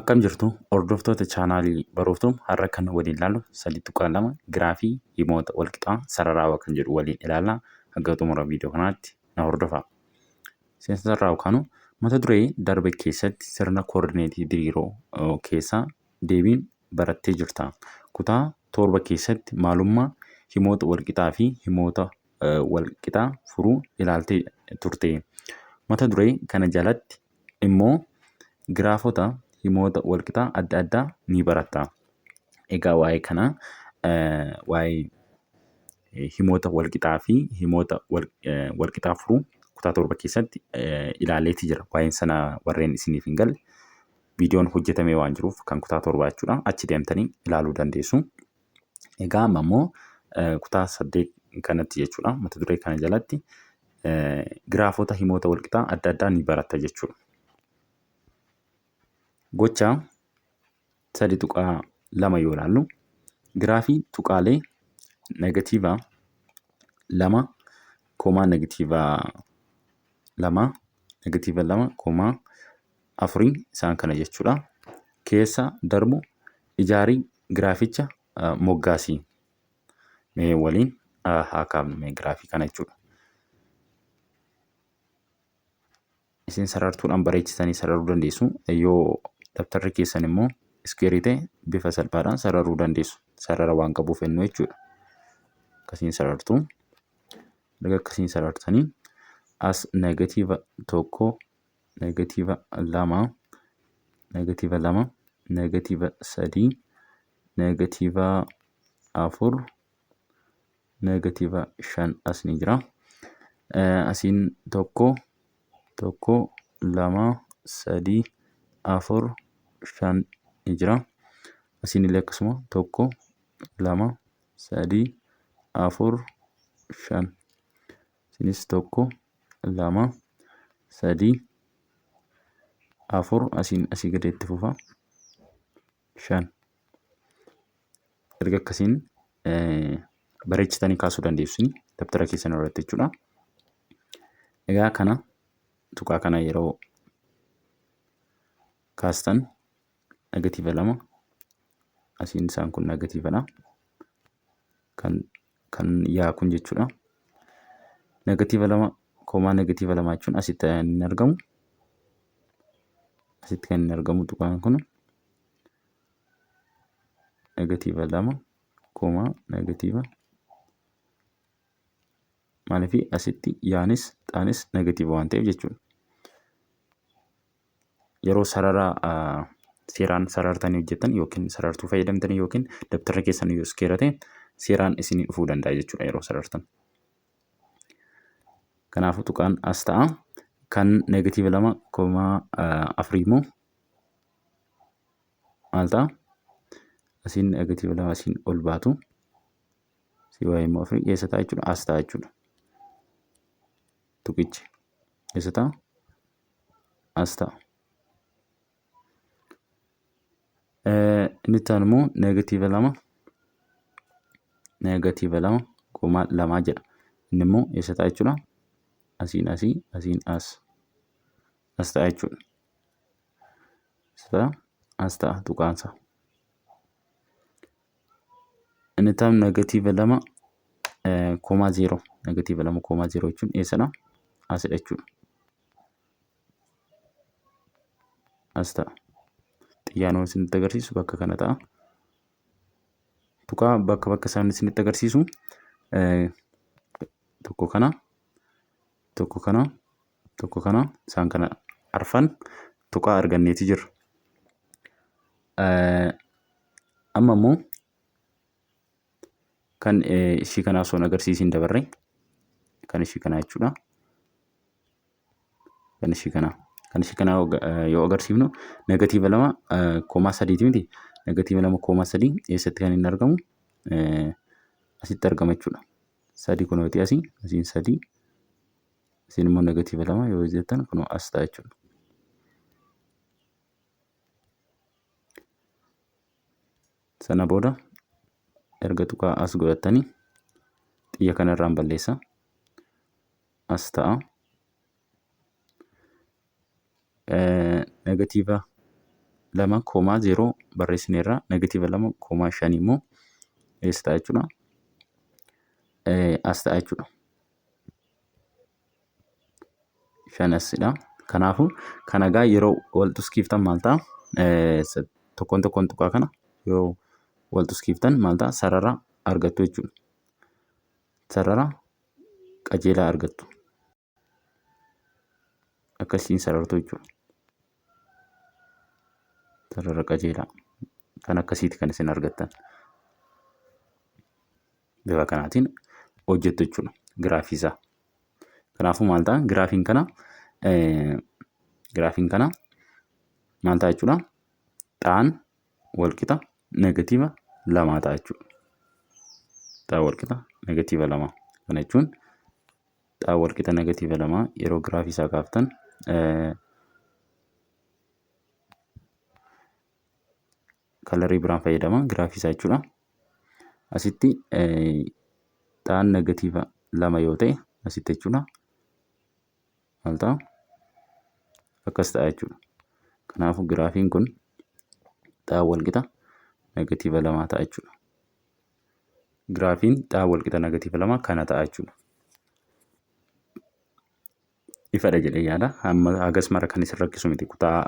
Akkam jirtu hordoftoota chaanaalii Barooftuun har'a kan waliin ilaallu 3.2 giraafii himoota walqixaa sararaa kan jedhu waliin ilaallaa. Hanga xumura viidiyoo kanaatti na hordofaa. Seensa sararaa'u kanu mata duree darbe keessatti sirna koordineetii diriiroo keessaa deebiin barattee jirta. Kutaa 7 keessatti maalummaa himoota walqixaa fi himoota walqixaa furuu ilaaltee turte. Mata duree kana jalatti immoo giraafota himoota walqixaa adda addaa ni baratta. Egaa waa'ee kana waa'ee himoota walqixaa fi himoota walqixaa furuu kutaa 7 keessatti ilaaleetii jira. Waa'een sana warreen isiniif hin galle viidiyoon hojjetamee waan jiruuf kan kutaa 7 jechuudha. Achi deemtanii ilaaluu dandeessu. Egaa amma immoo kutaa 8 kanatti jechuudha. Mata duree kana jalatti giraafota himoota walqixaa adda addaa ni baratta jechuudha. Gocha 3.2 yoo ilaallu giraafii tuqaalee negatiivaa 2 koomaa negatiivaa 2 negatiiva 2 koomaa 4 isaan kana jechuudha. Keessa darbu ijaarii giraaficha moggaasii. Mee waliin haa kaafnu giraafii kana jechuudha. Isin sarartuudhaan bareechisanii sararuu dandeessu. Yoo dabtarri keessan immoo iskeerii ta'e bifa salphaadhaan sararuu dandeessu. Sarara waan qabuuf ennuu jechuudha. Akkasiin sarartu. Erga akkasiin sarartanii as negatiiva 1 negatiiva 2 negatiiva 2 negatiiva 3 negatiiva 4 negatiiva 5 as ni jira. Asiin 1 2 3 4 5 ni jira. Asiin illee akkasuma 1 2 3 4 5. Isinis 1 2 3 4 asiin asii gadeetti fufa 5. Erga akkasiin bareechitanii kaasuu dandeessu dabtara keessan irratti jechuudha. Egaa kana tuqaa kana yeroo kaastan negatiiva 2 asiin isaan kun negatiivadha. Kan yaa kun jechuudha. Negatiiva 2 koomaa negatiiva 2 jechuun asitti kan argamu. Asitti kan argamu tuqaan kun negatiiva 2 koomaa negatiiva maaliif asitti yaanis xaanis negatiiva waan ta'eef jechuudha. Yeroo sararaa seeraan sarartanii hojjetan yookiin sarartuu fayyadamtanii yookiin dabtarri keessan yoo iskeera ta'e seeraan isinii dhufuu danda'a jechuudha yeroo sarartan. Kanaafuu tuqaan as ta'a. Kan negatiiva 2 koomaa 4 immoo maal ta'a? Asiin negatiiva 2 asiin ol baatu. Si waa'ee immoo 4 eessa ta'a jechuudha? As ta'a jechuudha. Tuqichi eessa ta'a? As ta'a. Inni itti aanu immoo negatiiva 2 koomaa 2 jedha. Inni immoo eessa ta'a jechuudha? Asiin asii asiin as ta'a jechuudha. As ta'a tuqaansa. Inni itti aanu negatiiva 2 koomaa 0 negatiiva 2 koomaa 0 jechuun eessadha? Asidha jechuudha. As ta'a. Xiyyaanoo isinitti agarsiisu bakka kana ta'a. Tuqaa bakka isaan isinitti agarsiisu tokko kana isaan kana arfan tuqaa arganneeti jirra. Amma immoo kan ishii kanaa osoo agarsiisiin dabarre kan ishii kanaa jechuudha. Kan ishii kanaa yoo agarsiifnu negatiiva 2 koomaa 3 miti. Negatiiva 2 koomaa 3 eessatti kan inni argamu? Asitti argama jechuudha. 3 kun yooti asii asiin 3 asiin immoo negatiiva 2 yoo jettan kun as ta'a jechuudha. Sana booda erga tuqaa as godhattanii xiyya kanarraan balleessa. As ta'a. Negatiiva 2,0 barreessineerra. Negatiiva 2,5 immoo eessa ta'a jechuudha? As ta'a jechuudha. 5 asidha. Kanaafuu kana egaa yeroo wal tuskiiftan maal ta'a? Tokkoon tuqaa kana yoo wal tuskiiftan maal ta'a? Sarara argattu jechuudha. Sarara qajeelaa argattu. Akkasiin sarartu jechuudha. Sarara qajeelaa. Kan akkasiiti kan isin argattan. Bifa kanaatiin hojjettu jechuudha. Giraafii isaa. Kanaafuu maal ta'a? Giraafiin kana maal ta'a jechuudha? Xaan walqixa negatiiva 2 ta'a jechuudha. Xaan walqixa negatiiva 2. Kana jechuun xaan walqixa negatiiva 2 yeroo giraafii isaa kaaftan kalarii biraan fayyadama giraafii isaa jechuudha. Asitti xaan negatiiva 2 yoo ta'e asitti jechuudha. Maal ta'a? Akkas ta'a jechuudha. Kanaafuu giraafiin kun xaan walqixa negatiiva 2 ta'a jechuudha. Giraafiin xaan walqixa negatiiva 2 kana ta'a jechuudha. Ifadha jedhee yaada. Hagas mara kan isin rakkisu miti kutaa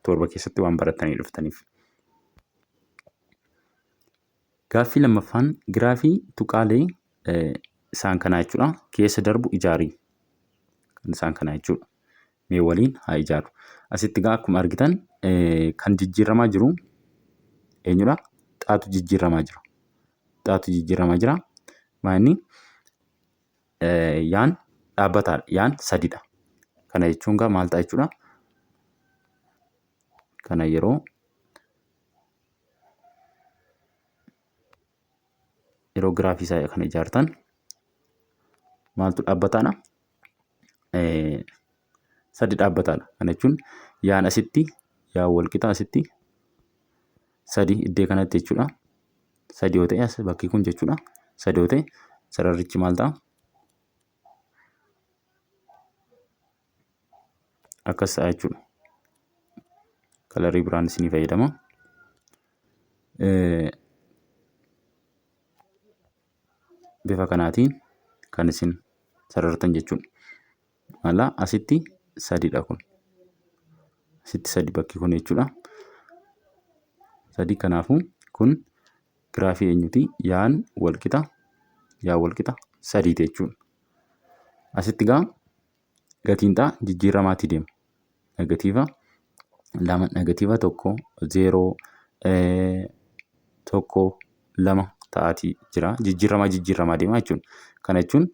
7 keessatti waan baratanii dhuftaniif. Gaaffii lammaffaan giraafii tuqaalee isaan kanaa jechuudha. Keessa darbu ijaarii. Kan isaan kanaa jechuudha. Mee waliin haa ijaaru. Asitti egaa akkuma argitan kan jijjiiramaa jiru eenyudha? Xaatu jijjiiramaa jira. Xaatu jijjiiramaa jira. Maanni yaan dhaabbataadha. Yaan 3dha. Kana jechuun egaa maal ta'a jechuudha? Kana yeroo giraafii isaa kana ijaartan maaltu dhaabbataadha? 3 dhaabbataadha. Kana jechuun yaan asitti yaan walqixa asitti 3 iddoo kanatti jechuudha. 3 yoo ta'e as bakki kun jechuudha. 3 yoo ta'e sararichi maal ta'a? Akkas ta'a jechuudha. Kalarii biraan isinii fayyadama. Bifa kanaatiin kan isin sarartan jechuudha. Maala asitti 3dha kun. Asitti 3 bakki kun jechuudha. 3 kanaafuu kun giraafii eenyuti? Yaan walqixa 3 jechuudha. Asitti egaa gatiin xaa jijjiiramaatii deema. Negatiiva 2, negatiiva 1, 0, 1, 2 ta'aatii jira. Jijjiiramaa deema jechuudha. Kana jechuun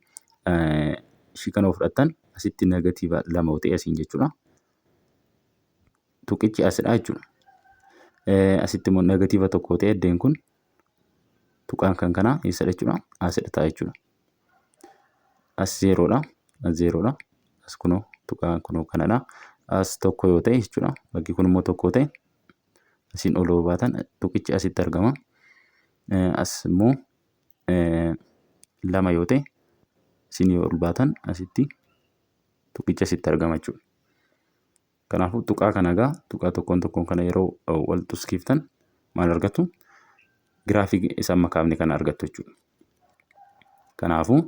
ishii kana fudhattan asitti negatiiva 2 ta'e asiin jechuudha. Tuqichi asidha jechuudha. Asitti immoo negatiiva 1 ta'e iddeen kun tuqaan kan kanaa eessadha jechuudha? Asidha ta'a jechuudha. As 0dha. As 0dha. As kunoo tuqaan kunoo kanadha. As 1 yoo ta'e jechuudha. Bakki kun immoo 1 ta'e asiin ol yoo baatan tuqichi asitti argama. As immoo 2 yoo ta'e isin yoo ol baatan asitti tuqichi asitti argama jechuudha. Kanaafuu tuqaa kana egaa tuqaa tokkoon kana yeroo wal tuskiiftan maal argattu? Giraafii isa makaafne kana argattu jechuudha. Kanaafuu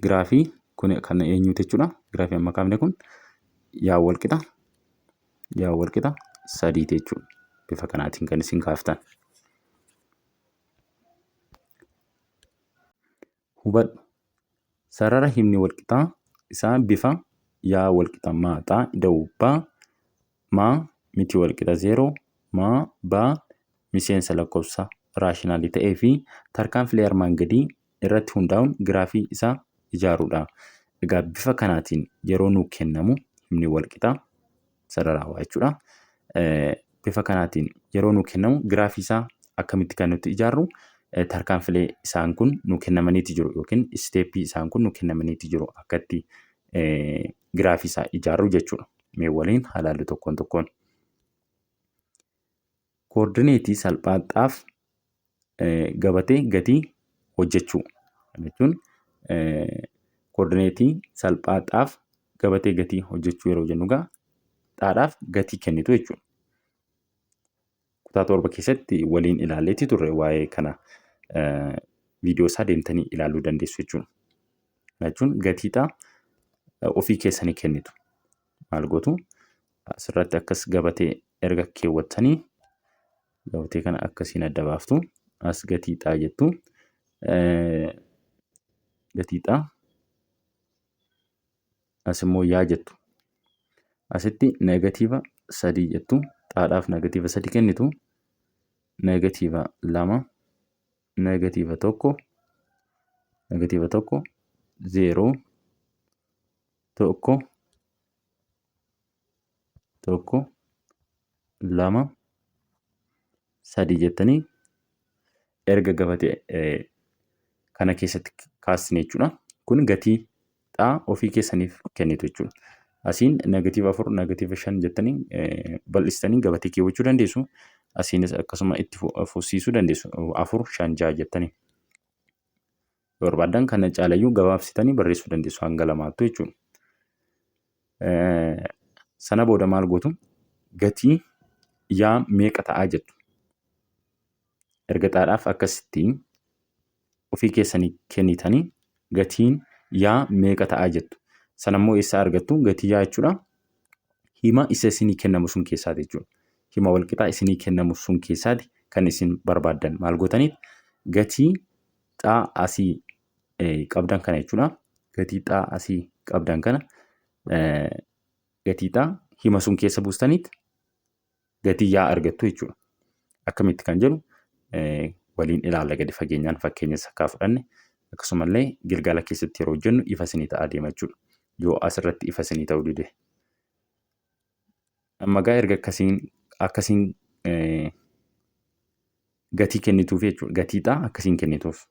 giraafii kun kan eenyuti jechuudha? Giraafii makaafne kun yaan walqixa 3 jechuudha. Bifa kanaatiin kan isin kaaftan. Hubadhu. Sarara himni walqixaa isaa bifa yaa walqixa maaxaa dawubbaa maa miti walqixa 0 maa baa miseensa lakkoofsa raashinaalii ta'ee fi tarkaanfilee armaan gadii irratti hundaa'uun giraafii isaa ijaaruudha. Egaa bifa kanaatiin yeroo nuu kennamu himni walqixaa sararaawaa jechuudha. Bifa kanaatiin yeroo nuu kennamu giraafii isaa akkamitti kan nuti ijaarru? Tarkaanfilee isaan kun nuu kennamaniiti jiru yookiin isteeppii isaan kun nuu kennamaniiti jiru akkatti giraafii isaa ijaarru jechuudha. Mee waliin haa ilaallu tokkoon tokkoon. Koordineetii salphaadhaaf gabatee gatii hojjechuu jechuun koordineetii salphaadhaaf gabatee gatii hojjechuu yeroo jennu egaa xaadhaaf gatii kennitu jechuudha. kutaa 7 keessatti waliin ilaalleetii turre waa'ee kana viidiyoo isaa deemtanii ilaaluu dandeessu jechuudha. Jechuun gatiidhaa ofii keessanii kennitu. Maal gootu asirratti akkas gabatee erga keewwattanii gabatee kana akkasiin adda baaftu. As gatiidhaa jettu. Gatiidhaa. As immoo yaa jettu. Asitti negatiiva 3 jettu. Xaadhaaf negatiiva 3 kennitu. Negatiiva 2, negatiiva 1, negatiiva 1, 0, 1, 1, 2, 3 jettanii erga gabatee kana keessatti kaasne jechuudha. Kun gatiidhaa ofii keessaniif kennitu jechuudha. Asiin negatiiva 4, negatiiva 5 jettanii bal'istanii gabatee keewwachuu dandeessu. Asiinis akkasuma itti fufsiisuu dandeessu. 4, 5, 6 jettanii. Yoo barbaadan kana caalayyuu gabaabsitanii barreessuu dandeessu hanga lamaattu jechuudha. Sana booda maal gootu? Gatii yaa meeqa ta'aa jettu. Erga xaadhaaf akkasittiin ofii keessanii kennitanii gatiin yaa meeqa ta'aa jettu. Sanammoo eessaa argattu? Gatii yaa jechuudha. Hima isa isinii kennamu sun keessaati jechuudha. Hima walqixaa isinii kennamu sun keessaati kan isin barbaaddan. Maal gootaniif? Gatii xaa asii qabdan kana jechuudha. Gatii xaa asii qabdan kana gatii xaa hima sun keessa buustaniit gatii yaa argattu jechuudha. Akkamitti kan jedhu waliin ilaalla gadi fageenyaan fakkeenyas akka fudhanne. Akkasumallee Gilgaala keessatti yeroo hojjennu ifa isinii ta'aa deema jechuudha. Yoo asirratti ifa isinii ta'uu dide. Amma gaa erga akkasiin gatii kennituuf jechuudha. Gatiidhaa akkasiin kennituuf.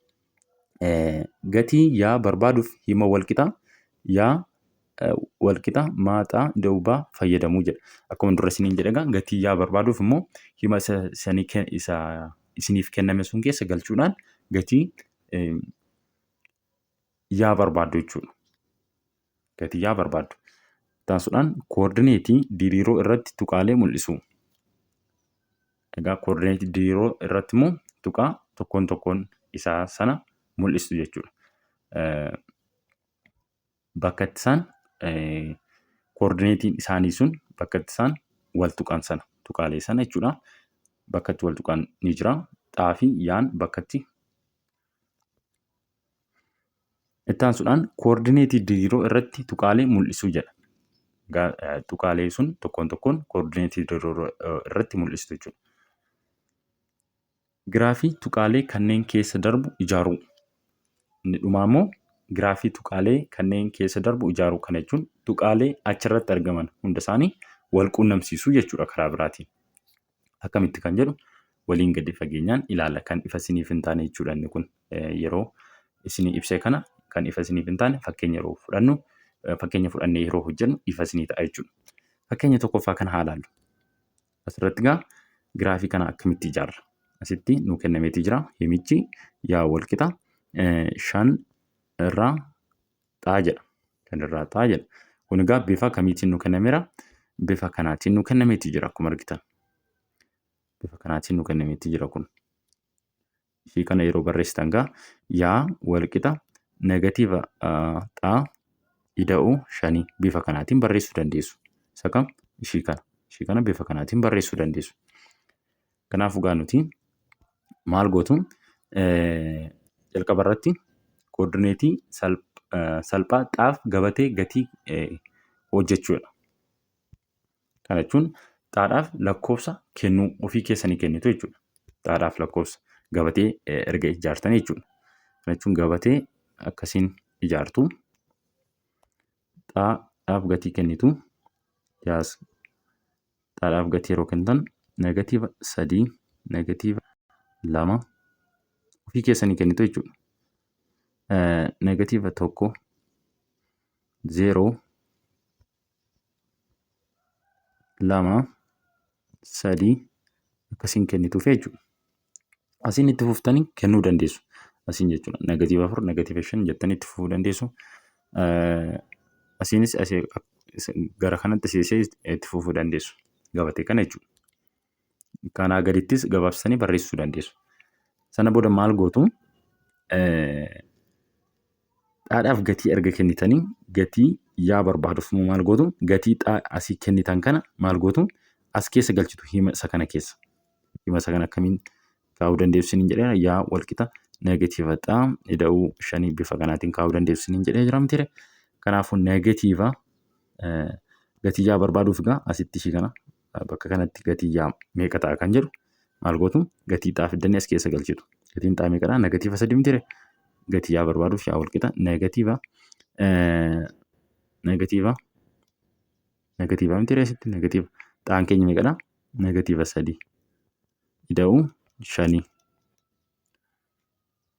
Gatii yaa barbaaduuf hima walqixaa yaa walqixa maaxaa dawbaa fayyadamuu jedha. Akkuma dura isiniin jedhagaa gatii yaa barbaaduuf immoo hima isiniif kenname sun keessa galchuudhaan gatii yaa barbaaddu jechuudha. Gatii yaa barbaaddu. Taasisuudhaan koordineetii diriiroo irratti tuqaalee mul'isu. Egaa koordineetii diriiroo irratti immoo tuqaa tokkoon tokkoon isaa sana mul'istu jechuudha. Bakka itti isaan koordineetiin isaanii sun bakka itti isaan wal tuqan sana tuqaalee sana jechuudha. Bakka itti wal tuqan ni jira. Xaa fi yaan bakka itti. Itti aansuudhaan koordineetii diriiroo irratti tuqaalee mul'isuu jedha. Tuqaalee sun tokkoon tokkoon koordineetii diriiroo irratti mul'istu jechuudha. Giraafii tuqaalee kanneen keessa darbu ijaaruu. Inni dhumaa immoo giraafii tuqaalee kanneen keessa darbu ijaaruu kana jechuun tuqaalee achirratti argaman hunda isaanii wal quunnamsiisuu jechuudha karaa biraatiin. Akkamitti kan jedhu waliin gadi fageenyaan ilaalla. Kan ifa isiniif hin taane jechuudha inni kun yeroo isinii ibsee kana kan ifa isiniif hin taane fakkeenya yeroo fudhannu fakkeenya fudhannee yeroo hojjennu ifa isinii ta'a jechuudha. Fakkeenya tokkoffaa kana haa ilaallu. Asirratti gaa giraafii kana akkamitti ijaarra? Asitti nuu kennameetii jira. Himichi yaa walqixa 5 irraa xaa jedha. 5 irraa xaa jedha. Kun egaa bifa kamiitiin nuu kennameera? Bifa kanaatiin nuu kennameetii jira akkuma argitan. Bifa kanaatiin nuu kennameetii jira kun. Ishii kana yeroo barreessitan gaa yaa walqixa negatiiva xaa ida'uu 5 bifa kanaatiin barreessuu dandeessu. Isa kam? Ishii kana. Ishii kana bifa kanaatiin barreessuu dandeessu. Kanaafuu gaa nuti maal gootu? Jalqaba irratti koordineetii salphaa xaaf gabatee gatii hojjechuudha. Kana jechuun xaadhaaf lakkoofsa kennuu ofii keessanii kennitu jechuudha. Xaadhaaf lakkoofsa gabatee erga ijaartanii jechuudha. Kana jechuun gabatee akkasiin ijaartu. Xaadhaaf gatii kennitu. Xaadhaaf gatii yeroo kennitan negatiiva 3, negatiiva 2 ofii keessanii kennitu jechuudha. Negatiiva 1, 0, 2, 3 akkasiin kennituuf jechuudha. Asiin itti fuftanii kennuu dandeessu. Asiin jechuudha. Negatiiva 4, negatiiva 5 jettanii itti fufuu dandeessu. Asiinis gara kanatti seesee itti fufuu dandeessu. Gabatee kana jechuudha. Kanaa gadittis gabaabsanii barreessuu dandeessu. Sana booda maal gootu? Dhaadhaaf gatii erga kennitanii gatii yaa barbaaduuf maal gootu? Gatii asii kennitan kana maal gootu? As keessa galchitu hima isa kana keessa. Hima isa kana akkamiin kaa'uu dandeessu isiniin jedheera. Yaa walqixa negatiiva xaa ida'uu 5 bifa kanaatiin kaa'uu dandeessu isiniin jedhee jira miti. Kanaafuu negatiiva gatii yaa barbaaduuf egaa asitti ishii kana bakka kanatti gatii yaa meeqa ta'a kan jedhu maal gootu? Gatii xaa fiddanii as keessa galchitu. Gatiin xaa meeqadha? Negatiiva 3 miti. Gatii yaa barbaaduuf yaa walqixa negatiiva miti asitti negatiiva xaan keenya meeqadha? Negatiiva 3 ida'uu 5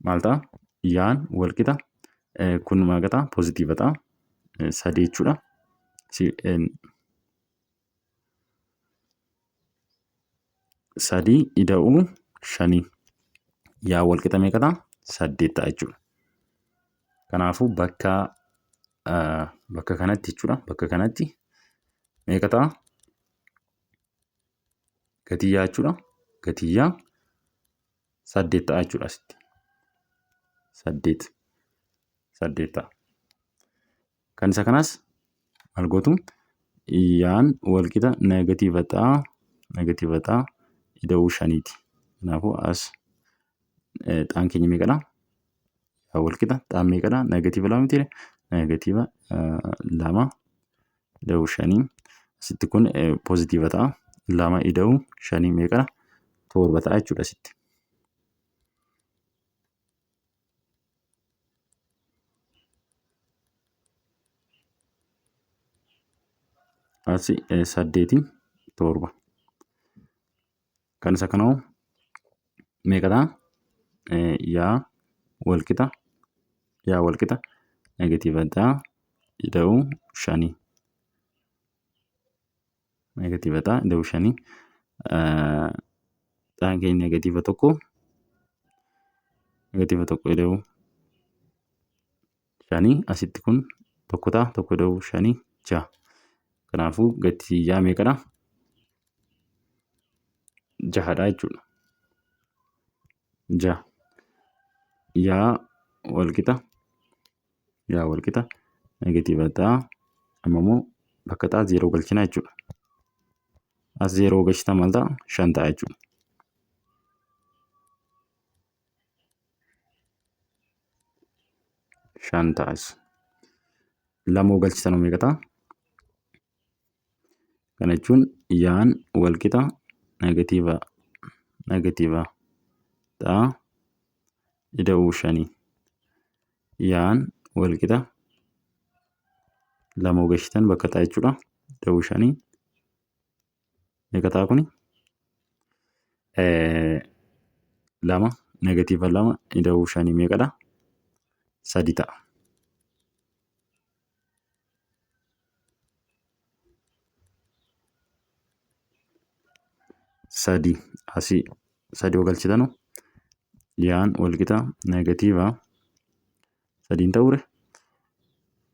maal ta'a? Yaan walqixa kun maal ta'a? Poozitiiva ta'a 3 jechuudha. Sadii ida'uu 5 yaa walqixa meeqa ta'a? 8 ta'a jechuudha. Kanaafuu bakka kanatti jechuudha. Bakka kanatti meeqa ta'a? Gatii yaa jechuudha. Gatii yaa 8 ta'a jechuudha asitti. 8 ta'a. Kan isa kanaas maal gootu? Yaan walqixa negatiiva xaa ida'uu 5ti. Kanaafuu as xaan keenya meeqadha? Yaa walqixa xaan meeqadha? Negatiiva 2 miti. Negatiiva 2 ida'uu 5. Asitti kun poozitiiva ta'a. 2 ida'uu 5 meeqadha? 7 ta'a jechuudha asitti. Asi 8 7. Kan isa kanoo meeqadha? Yaa walqixa negatiiva xaa ida'uu 5. Negatiiva xaa ida'uu 5. Xaan keenya negatiiva 1 ida'uu 5. Asitti kun 1 ta'a. 1 ida'uu 5 6. Kanaafuu gatii yaa meeqadha? 6dha jechuudha. 6 yaa walqixa negatiiva xaa amma immoo bakka xaa 0 galchina jechuudha. As 0 galchitan maal ta'a? 5 ta'a jechuudha. Shan ta'as. Lamoo galchitan meeqa ta'a? Kana jechuun yaan walqixa negatiiva xaa ida'uu 5. Yaan walqixa lamoo galchitan bakka xaa jechuudha. Ida'uu 5 meeqa ta'a kuni? 2 negatiiva 2 ida'uu 5 meeqadha? 3 ta'a. Sadii asii 3 galchitanu yaan walqixa negatiiva 3 ta'uure.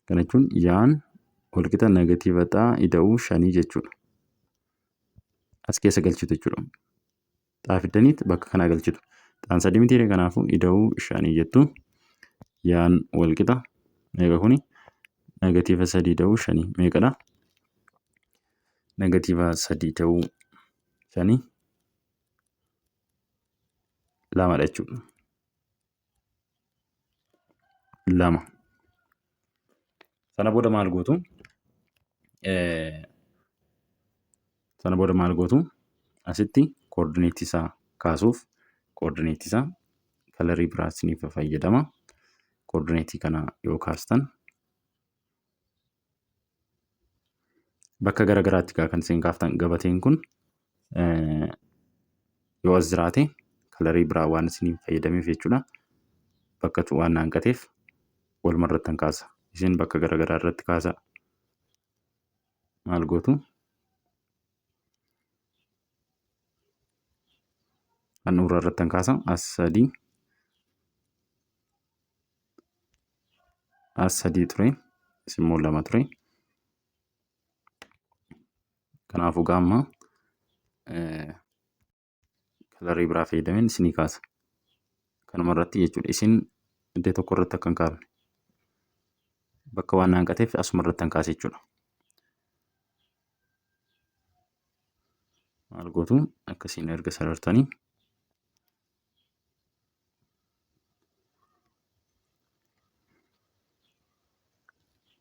Kana jechuun yaan walqixa negatiiva xaa ida'uu 5 jechuudha. As keessa galchitu jechuudha. Xaa fiddaniit bakka kanaa galchitu. Xaan 3 miti kanaafuu ida'uu 5 jettu. Yaan walqixa meeqa kuni? Negatiiva 3 ida'uu 5 meeqadha? Negatiiva 3 ida'uu 5 2dha jechuudha. 2. Sana booda maal gootu? Asitti koordineetii isaa kaasuuf koordineetii isaa kalarii biraa isiniif fayyadama. Koordineetii kana yoo kaastan bakka garagaraatti kan isin kaaftan gabateen kun yoo as jiraate kalarii biraa waan isiniif fayyadameef jechuudha. Bakka waan hanqateef walumarratti hin kaasa. Isin bakka garagaraa irratti kaasa. Maal gootu? Handhuura irratti hin kaasa. As 3 ture. Isimmoo 2 ture. Kanaafuu gaamma kalarii biraa fayyadameen isinii kaasa. Kanuma irratti jechuudha. Isin iddoo tokko irratti akka hin kaafne. Bakka waan hanqateef asuma irratti kan kaase jechuudha. Maal gootu akkasiin erga sarartanii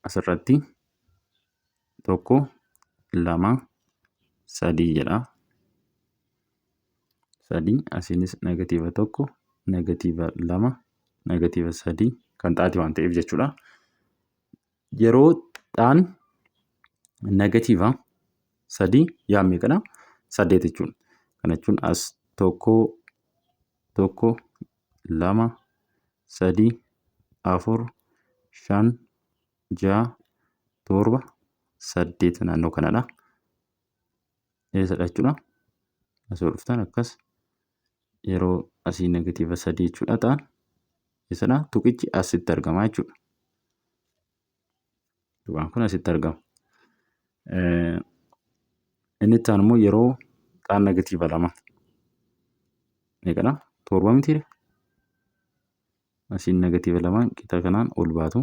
asirratti 1, 2, 3 jedha. 3 asiinis negatiiva 1, negatiiva 2, negatiiva 3 kan taate waan ta'eef jechuudha. Yeroo dhaan negatiiva 3 yaammee kana 8 jechuudha. Kana jechuun as 1, 1, 2, 3, 4, 5, 6, 7, 8 naannoo kanadha. Eessadha jechuudha. Asoo dhuftan akkas yeroo asii negatiiva 3 jechuudha ta'an eessadha tuqichi asitti argama jechuudha. Tuqaan kun asitti argama. Inni itti aanu immoo yeroo dhaan negatiiva 2 meeqadha? 7 mitiire? Asiin negatiiva 2 qixa kanaan ol baatu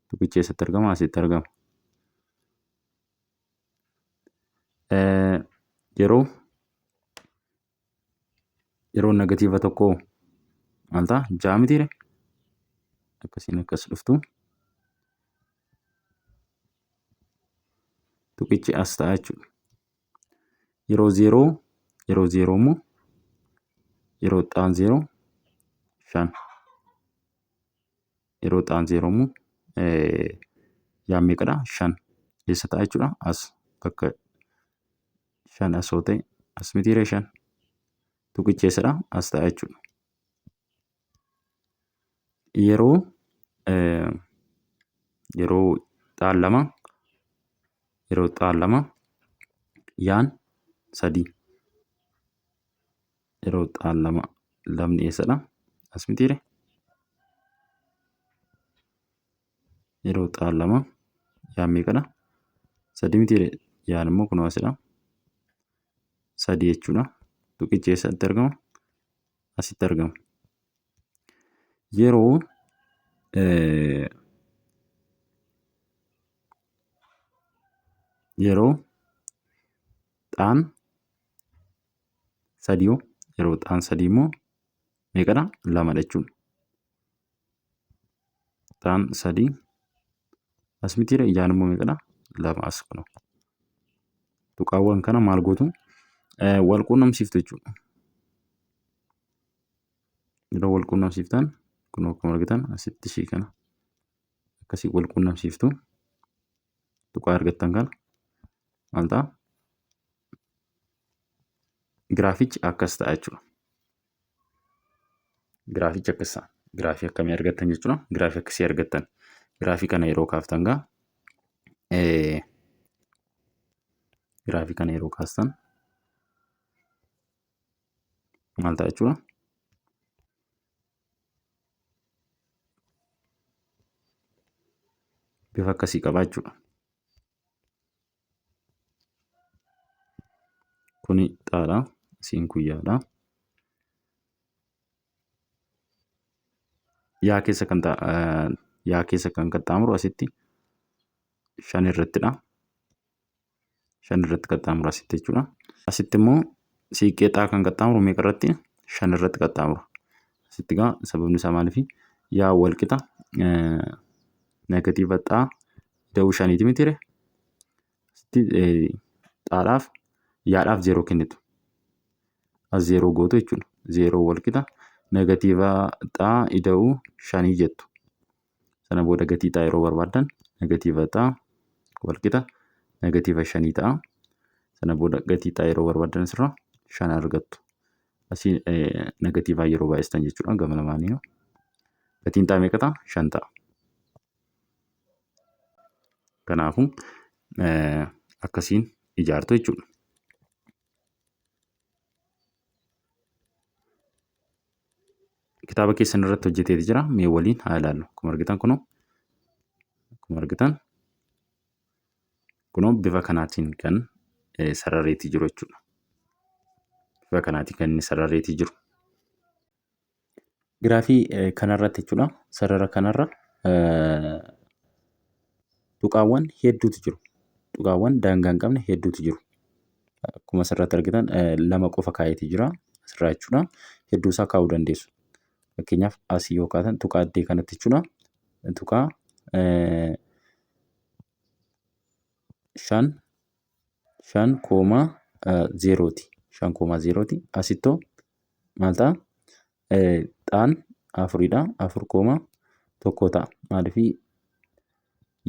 tuqichi eessatti argama? Asitti argama. Yeroo negatiiva 1 maal ta'a? 6 mitiire? Akkasiin akkas dhuftu tuqichi as ta'a jechuudha. Yeroo 0 immoo yeroo dhaan 0 5. Yeroo dhaan 0 immoo yaammee qadha 5 eessa ta'a jechuudha. As bakka 5 asoo ta'e as mitiire 5 tuqichi eessadha? As ta'a jechuudha. Yeroo dhaan 2 yaan 3 yeroo dhaan 2 lamni eessadha? As mitiire? Yeroo dhaan 2 yaammee qadha 3 mitiire? Yaan immoo kunoo asidha. 3 jechuudha. Tuqichi eessatti argama? Asitti argama. Yeroo dhaan 3 yeroo dhaan 3 immoo meeqadha? 2dha jechuudha. Dhaan 3 as mitiire? Yaan immoo meeqadha? 2 as kunoo. Tuqaawwan kana maal gootu? Wal quunnamsiiftu jechuudha. Yeroo wal quunnamsiiftan kunoo akkuma argitan asitti ishii kana akkasii wal quunnamsiiftu tuqaa argattan kana maal ta'a? Giraafichi akkas ta'a jechuudha. Giraafichi akkas ta'a. Giraafii akkamii argattan jechuudha? Giraafii akkasii argattan. Giraafii kana yeroo kaaftan giraafii kana yeroo kaastan maal ta'a jechuudha? Bifa akkasii qaba jechuudha. Kuni xaadha. Isiin kun yaadha. Yaa keessa kan qaxxaamuru asitti 5 irrattidha. 5 irratti qaxxaamura asitti jechuudha. Asitti immoo siiqqee xaa kan qaxxaamuru meeqa irratti? 5 irratti qaxxaamura. Asitti egaa sababni isaa maaliif? Yaa wal qixa negatiiva xaa da'uu 5 mitiire? Asitti xaadhaaf yaadhaaf 0 kennitu. As 0 gootu jechuudha. 0 wal qixa negatiiva xaa ida'uu 5 jettu. Sana booda gatii xaa yeroo barbaaddan negatiiva xaa wal qixa negatiiva 5 ta'a. Sana booda gatii xaa yeroo barbaaddan asirraa 5 argattu. Asii negatiivaa yeroo baay'istan jechuudha gama lamaaniinuu. Gatiin xaa meeqa ta'a? 5 ta'a. Kanaafuu akkasiin ijaartu jechuudha. Kitaaba keessan irratti hojjeteeti jira. Mee waliin haa ilaallu. Akkuma argitan kunoo bifa kanaatiin kan sarareetii jiru jechuudha. bifa kanaatiin kan inni sararreetii jiru. Giraafii kanarratti jechuudha. Sarara kanarra tuqaawwan hedduutu jiru. Tuqaawwan daangaa hin qabne hedduutu jiru. Akkuma asirratti argitan 2 qofa kaayetii jira asirraa jechuudha. Hedduu isaa kaa'uu dandeessu. Fakkeenyaaf asii yoo kaatan tuqaa addee kanatti jechuudha. Tuqaa 5,0ti. 5,0ti. Asittoo maal ta'a? Xaan 4dha. 4,1 ta'a. Maaliif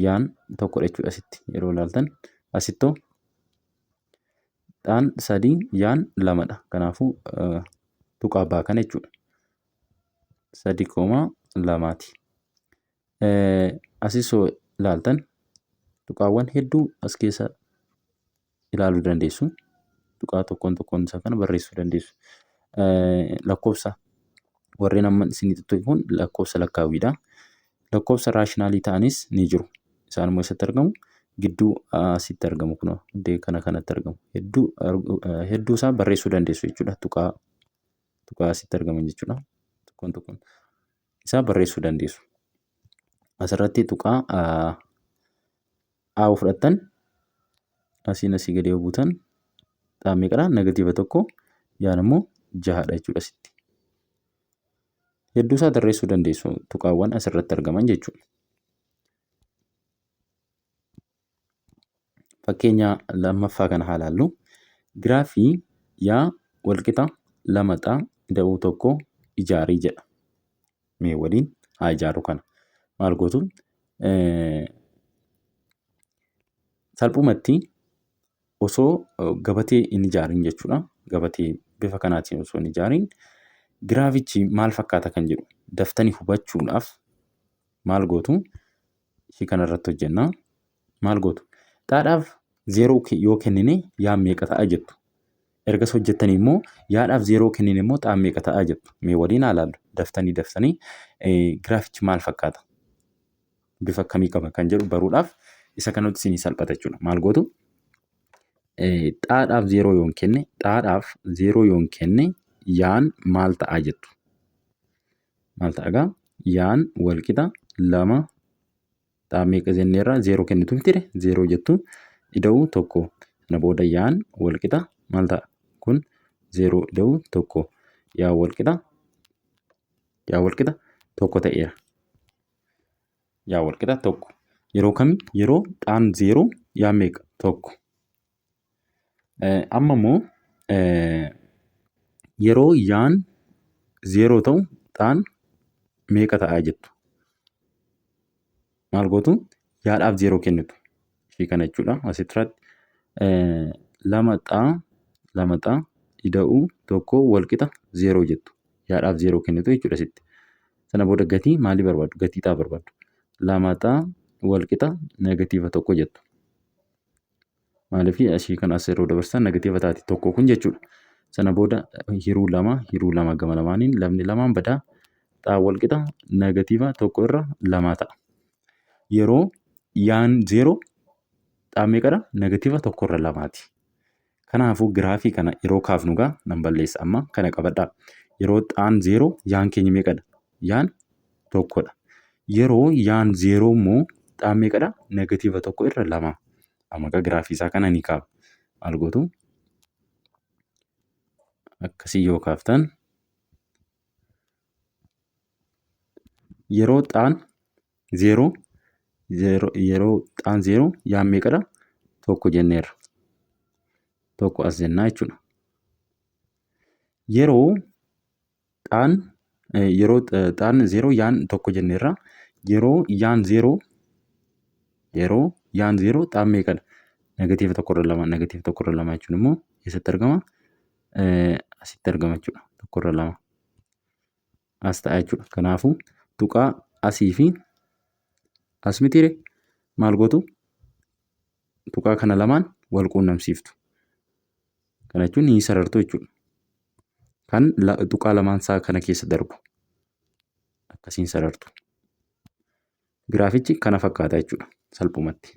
yaan tokkodha jechuudha asitti yeroo ilaaltan. Asittoo xaan 3 yaan 2dha. Kanaafuu tuqaa abbaa kana jechuudha. 3,2ti. Asis yoo ilaaltan tuqaawwan hedduu as keessa ilaaluu dandeessu. Tuqaa tokkoon isaa kana barreessuu dandeessu. Lakkoofsa warreen amma isinii tuttuqe kun lakkoofsa lakkaawwiidha. Lakkoofsa raashinaalii ta'anis ni jiru. Isaan immoo eessatti argamu? Gidduu asitti argamu kun iddoo kanatti argamu. Hedduu isaa barreessuu dandeessu jechuudha. Tuqaa asitti argaman jechuudha. Tokkoon isaa barreessuu dandeessu. Asirratti tuqaa A fudhattan asii gadi yoo buutan xaan meeqadha? -1 yaan immoo 6dha jechuudha asitti. Hedduu isaa barreessuu dandeessu tuqaawwan asirratti argaman jechuudha. Fakkeenya lammaffaa kana haa ilaallu. Giraafii yaa walqixa 2 xaa ida'uu 1 ijaarii jedha. Mee waliin haa ijaaru kana. Maal gootu? Salphumatti osoo gabatee hin ijaarin jechuudha. Gabatee bifa kanaatiin osoo hin ijaarin giraafichi maal fakkaata kan jedhu daftanii hubachuudhaaf maal gootu? Ishii kanarratti hojjenna. Maal gootu? Xaadhaaf 0 yoo kennine yaan meeqa ta'a jettu. Ergas hojjettanii immoo yaadhaaf 0 kennine immoo xaan meeqa ta'a jettu. Mee waliin haa ilaallu. Daftanii giraafichi maal fakkaata? Bifa akkamii qaba kan jedhu baruudhaaf isa kanatti isinii salphata jechuudha. Maal gootu? Xaadhaaf 0 yoon kenne yaan maal ta'a jettu. Maal ta'a egaa? Yaan walqixa 2 xaan meeqa jenneerra 0 kennitu miti 0 jettu ida'uu 1. Sana booda yaan walqixa maal ta'a? Kun 0 ida'uu 1. Yaa walqixa 1 ta'eera. Yaa walqixa 1. Yeroo kamii? Yeroo xaan 0 yaan meeqa? 1. Amma immoo yeroo yaan 0 ta'u xaan meeqa ta'a jettu. Maal gootu? Yaadhaaf 0 kennitu. Ishii kana jechuudha. Asirratti 2 xaa ida'uu 1 walqixa 0 jettu. Yaadhaaf 0 kennitu jechuudha asitti. Sana booda gatii maalii barbaaddu? Gatii xaa barbaaddu. 2 xaa walqixa -1 jettu. Maaliif ashii kan as yeroo dabarsan negatiiva taati 1 kun jechuudha. Sana booda hiruu 2 gama lamaaniin 2 badaa xaa walqixa negatiiva 1 irra 2 ta'a. Yeroo yaan 0 xaa meeqadha? Negatiiva 1 irra 2ti. Kanaafuu giraafii kana yeroo kaafnu gaa nan balleessa amma kana qabadhaa. Yeroo xaan 0 yaan keenya meeqadha? Yaan 1dha. Yeroo yaan 0 immoo xaan meeqadha? Negatiiva 1 irra 2. Amma giraafii isaa kana ni kaaba. Maal gootu? Akkasii yoo kaaftan yeroo xaan 0 yaan meeqadha? 1 jenneerra. 1 as jennaa jechuudha. Yeroo xaan 0 yaan 1 jenneerra. Yeroo yaan 0 xaan meeqadha? Negatiiva 1 irra 2. Negatiiva 1 irra 2 jechuun immoo eessatti argama? Asitti argama jechuudha. 1 irra 2 as ta'a jechuudha. Kanaafuu tuqaa asii fi as mitiire maal gootu? Tuqaa kana lamaan wal quunnamsiiftu. Kana jechuun ni sarartu jechuudha. Kan tuqaa lamaan isaa kana keessa darbu akkasiin sarartu. Giraafichi kana fakkaata jechuudha salphumatti.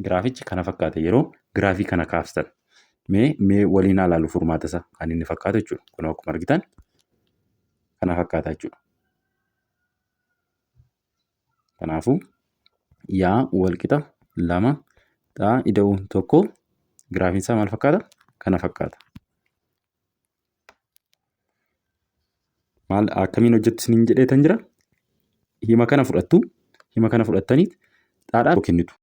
Giraafichi kana fakkaata yeroo giraafii kana kaaftan. Mee waliin haa ilaallu furmaata isaa kan inni fakkaatu jechuudha. Kun akkuma argitan kana fakkaata jechuudha. Kanaafuu yaa walqixa 2 xaa ida'uu tokko giraafiin isaa maal fakkaata? Kana fakkaata. Maal akkamiin hojjettu isiniin jedheetan jira? Hima kana fudhattu. Hima kana fudhattanii xaadhaaf kennitu.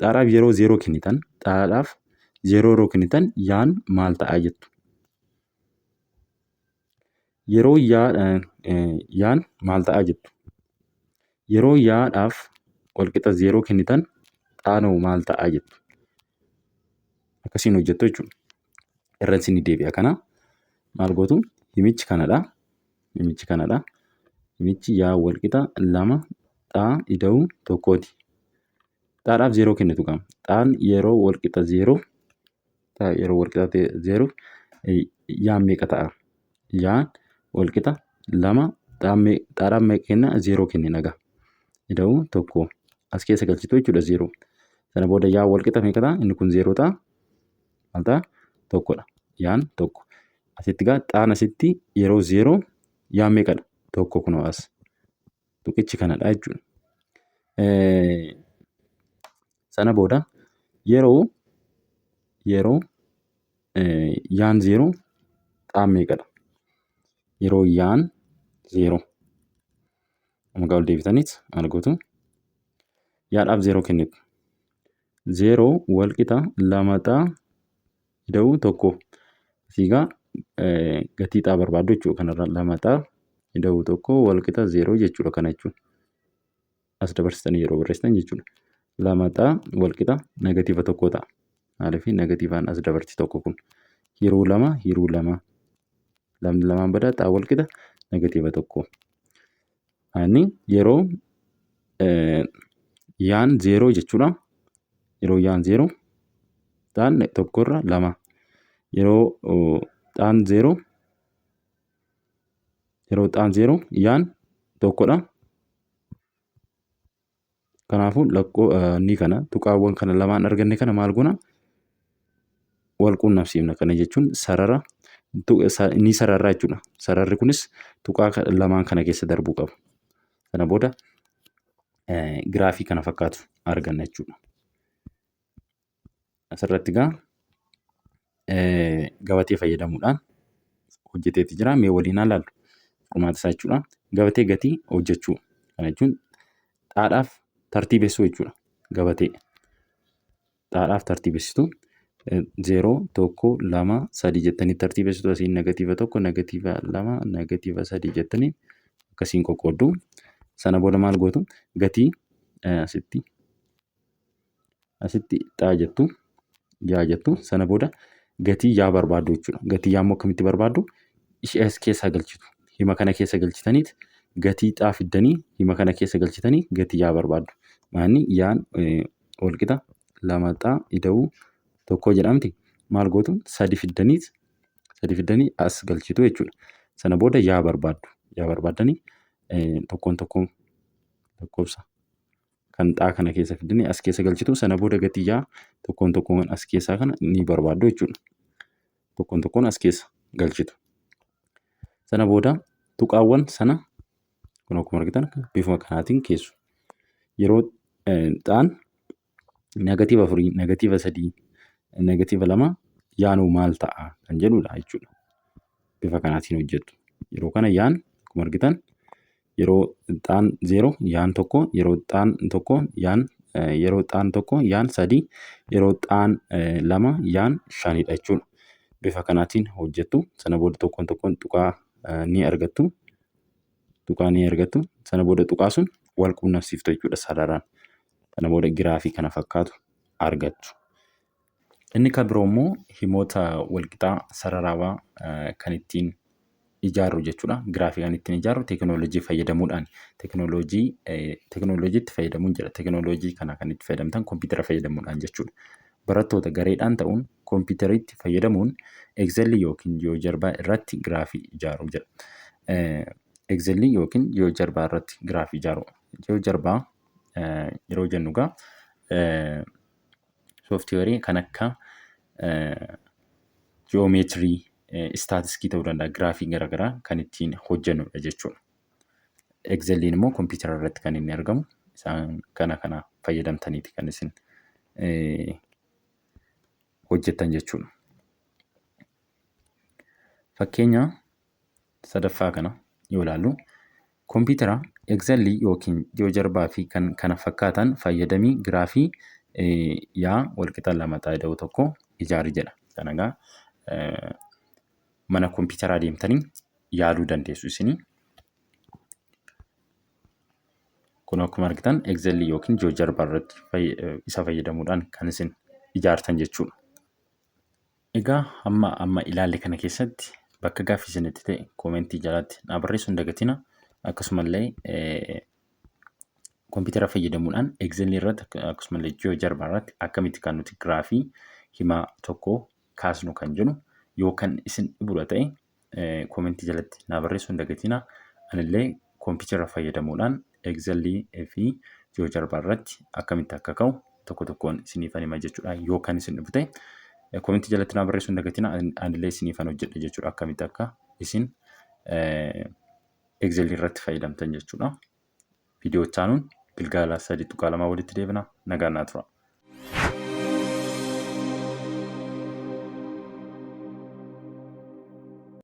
Xaadhaaf yeroo 0 kennitan, xaadhaaf 0 yeroo kennitan yaan maal ta'a jettu. Yeroo yaan maal ta'a jettu. Yeroo yaadhaaf walqixa 0 kennitan xaanoo maal ta'a jettu. Akkasiin hojjettu jechuudha. Irra isin deebi'a kana maal gootu? Himichi kanadha. Himichi kanadha. Himichi yaa walqixa 2 xaa ida'uu tokkooti. Xaadhaaf 0 kennitu qaba. Xaan yeroo walqixa 0 yaan meeqa ta'a? Yaan walqixa 2 xaadhaaf meeqa kenna? 0 kennina egaa. Ida'uu tokko as keessa galchitu jechuudha 0. Sana booda yaa walqixa meeqa ta'a? Inni kun 0 ta'a. Maal ta'a? Tokkodha. Yaan tokko. Asitti egaa xaan asitti yeroo 0 yaan meeqadha? Tokko kunoo as. Tuqichi kanadha jechuudha. Sana booda yeroo yaan 0 xaan meeqadha? Yeroo yaan 0. Amma ol deebitaniit maal gootu? Yaadhaaf 0 kennitu. 0 walqixa 2 xaa ida'uu tokko. Siigaa gatii xaa barbaaddu jechuudha. Kanarra 2 xaa ida'uu tokko walqixa 0 jechuudha kana jechuudha. As dabarsitanii yeroo barreessitan jechuudha. 2 xaa walqixa negatiiva tokko ta'a. Maaliif negatiivaan as dabarti tokko kun. Hiruu 2. Lamni lamaan badaa xaa walqixa negatiiva tokko. Ani yeroo yaan 0 jechuudha. Yeroo yaan 0 xaan tokkorra 2. Yeroo xaan 0 yaan tokkodha. Kanaafuu ni kana tuqaawwan kana lamaan arganne kana maal goona? Wal quunnamsiifna. Kana jechuun sarara ni sararraa jechuudha. Sararri kunis tuqaa lamaan kana keessa darbuu qaba. Kana booda giraafii kana fakkaatu arganna jechuudha. Asirratti egaa gabatee fayyadamuudhaan hojjeteetti jira. Mee waliin haa ilaallu furmaata isaa jechuudha. Gabatee gatii hojjechuu. Kana jechuun xaadhaaf tartiibessuu jechuudha. Gabatee xaadhaaf tartiibessitu 0 1 2 3 jettanii tartiibessitu. Asiin negatiiva 1 negatiiva 2 negatiiva 3 jettanii akkasiin qoqqooddu. Sana booda maal gootu? Gatii asitti xaa jettu. Yaa jettu. Sana booda gatii yaa barbaaddu jechuudha. Gatii yaa immoo akkamitti barbaaddu? Ishee as keessaa galchitu. Hima kana keessa galchitaniit gatii xaa fiddanii hima kana keessa galchitanii gatii yaa barbaaddu. Maanni yaan walqixa 2 xaa ida'uu tokko jedhamti. Maal gootu? 3 fiddanii as galchitu jechuudha. Sana booda yaa barbaaddu. Yaa barbaaddanii tokkoon lakkoofsa kan xaa kana keessa fiddanii as keessa galchitu. Sana booda gatii yaa tokkoon as keessaa kana ni barbaaddu jechuudha. Tokkoon as keessa galchitu. Sana booda tuqaawwan sana kun akkuma argitan bifuma kanaatiin keessu. Yeroo xaan negatiiva 4 negatiiva 3 negatiiva 2 yaanuu maal ta'a kan jedhudha jechuudha. Bifa kanaatiin hojjettu. Yeroo kana yaan akkuma argitan yeroo xaan 0 yaan tokko, yeroo xaan tokko yaan 3, yeroo xaan 2 yaan 5dha jechuudha. Bifa kanaatiin hojjettu. Sana booda tokkoon tuqaa ni argattu. Sana booda tuqaa sun wal quunnamsiiftu jechuudha sararaan. Sana booda giraafii kana fakkaatu argattu. Inni kan biroo immoo himoota walqixaa sararaawaa kan ittiin ijaarru jechuudha. Giraafii kan ittiin ijaarru teekinooloojii fayyadamuudhaan. Teekinooloojiitti fayyadamuun jira. Teekinooloojii kana kan itti fayyadamtan kompiitara fayyadamuudhaan jechuudha. Barattoota gareedhaan ta'uun kompiitariitti fayyadamuun Excelii yookiin GeoGebraa irratti giraafii ijaaruu jedha. Excelii yookiin GeoGebraa irratti giraafii ijaaruu. GeoGebraa yeroo jennu egaa sooftiweerii kan akka ji'oomeetirii, istaatiskii ta'uu danda'a, giraafii garaagaraa kan ittiin hojjennudha jechuudha. Excelliin immoo kompiitara irratti kan inni argamu. Isaan kana fayyadamtaniiti kan isin hojjettan jechuudha. Fakkeenya sadaffaa kana yoo ilaallu kompiitara Excellii yookiin GeoGebraa fi kan kana fakkaatan fayyadamii giraafii yaa walqixa lama ta'uu tokko ijaari jedha. Kan egaa mana kompiitaraa deemtanii yaaluu dandeessu isinii. Kun akkuma argitan Excellii yookiin GeoGebraa irratti isa fayyadamuudhaan kan isin ijaartan jechuudha. Egaa amma ilaalle kana keessatti bakka gaaffii isinitti ta'e koomentii jalatti naa barreessuu hin dagatina. Akkasumallee kompiitara fayyadamuudhaan Excellii irratti akkasumallee GeoGebraa irratti akkamitti kan nuti giraafii himaa tokko kaasnu kan jedhu yoo kan isin dhibudha ta'e koomentii jalatti naa barreessuu hin dagatina. Anillee kompiitara fayyadamuudhaan Excellii fi GeoGebraa irratti akkamitti akka ka'u tokko tokkoon isiniifan hima jechuudha. Yoo kan isin dhibu ta'e koomentii jalatti naa barreessuu hin dagatina. Anillee isiniifan hojjedha jechuudha. Akkamitti akka isin Excellii irratti fayyadamtan jechuudha. Viidiyoo itti aanuun bilgaala 3 tuqaa 2 walitti deebina. Nagaan naa tura.